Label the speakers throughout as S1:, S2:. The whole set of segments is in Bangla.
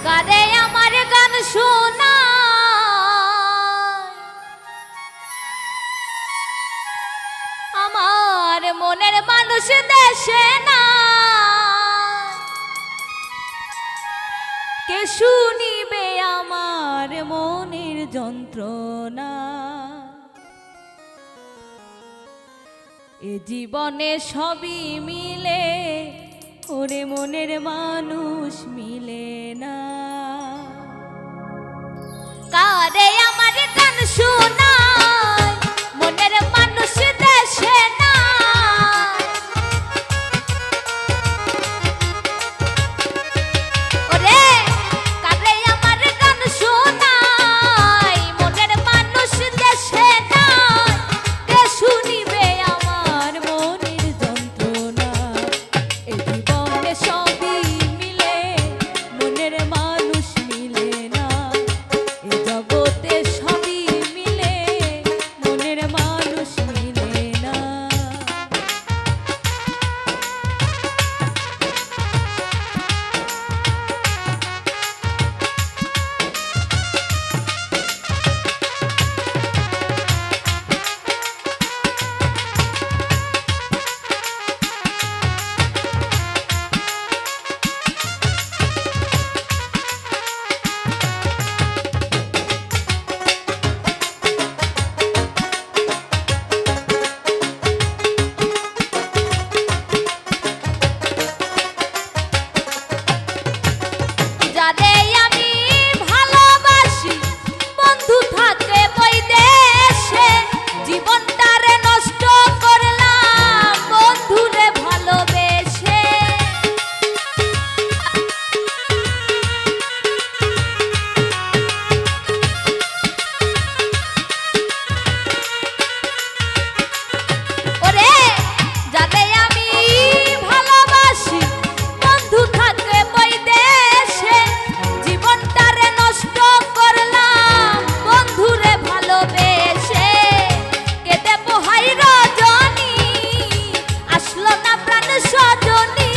S1: কারে আমার গান শোনা আমার মনের মানুষ দেশে না কে শুনিবে আমার মনের যন্ত্রণা এ জীবনে সবই মিলে ওরে মনের মানুষ মিলে না কারে আমার গান শোনায় মনের মানুষ দেশে না ওরে কারে আমার গান শোনায় মনের মানুষ দেশে না কে শুনিবে আমার মনের যন্ত্রণা এই জীবনে সবই মিলে মনের মানুষ মিলে না এই জগতে সবই মিলে মনের মানুষ মিলে না যারে আমি ভালোবাসি বন্ধু থাকে বৈদেশে জীবনটারে নষ্ট করলাম বন্ধুরে ভালোবেসে ওরে যারে আমি ভালোবাসি বন্ধু থাকে বৈদেশে জীবনটারে নষ্ট করলাম বন্ধুরে ভালোবেসে কেটে পোহাই রজনী আসলো না প্রাণ সজনী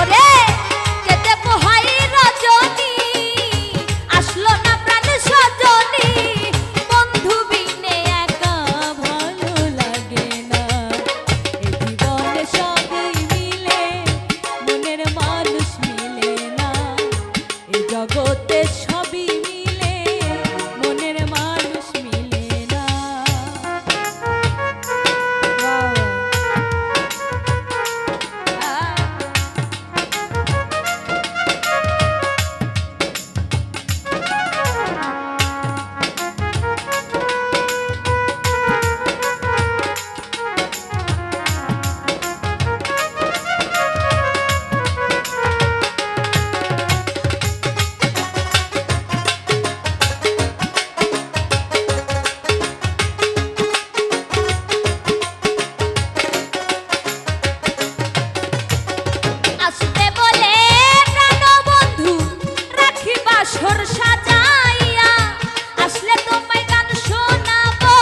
S1: ওরে কেটে পোহাই রজনী আসলো না প্রাণ সজনী বন্ধু বিনে একা ভালো লাগে না এই জীবনে সবই মিলে মনের মানুষ মিলে না এই জগতে সবই মিলে মনের মানুষ মিলে না আসবে বলে প্রাণ বন্ধু রাখি বাসর সাজাইয়া আসলে তোমায় গান শোনাবো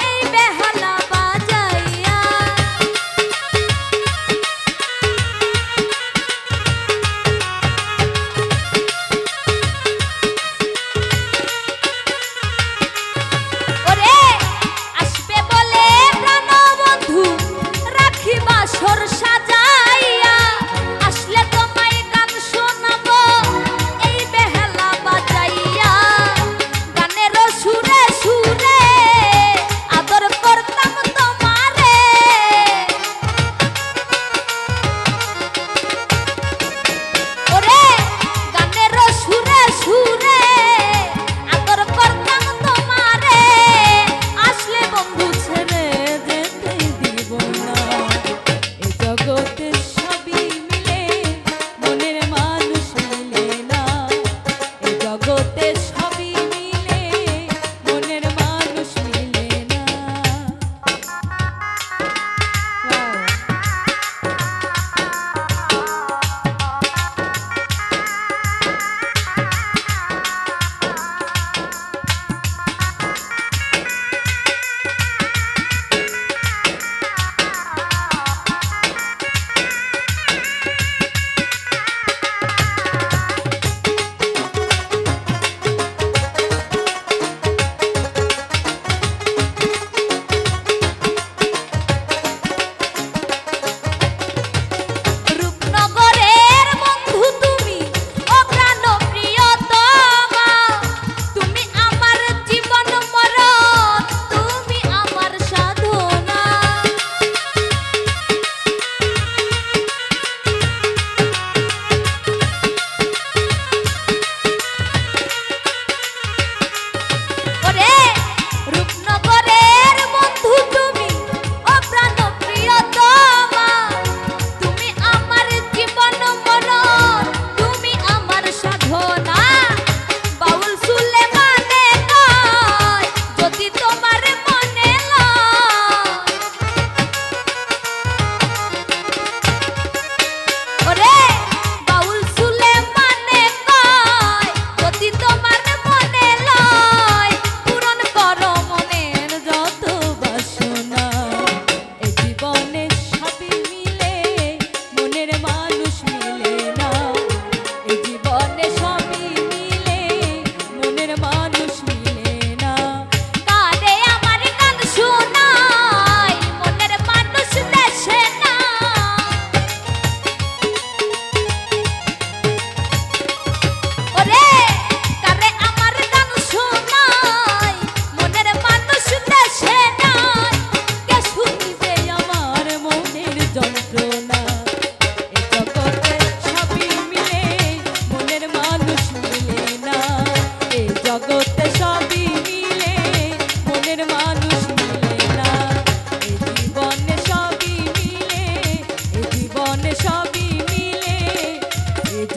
S1: এই বেহালা বাজাইয়া ওরে আসবে বলে প্রাণ বন্ধু রাখি বাসর সাজাইয়া আসলে তোমায় গান শোনাবো এই বেহালা বাজাইয়া গানের সুরে সুরে আদর করতাম তোমারে ওরে গানের সুরে সুরে আদর করতাম তোমারে আসলে বন্ধু ছেড়ে যেতে দিব না এই জগতে সবই মিলে মনের মানুষ মিলে না এই জগতে সবই মিলে মনের মানুষ মিলে না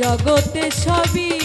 S2: জগতে সবই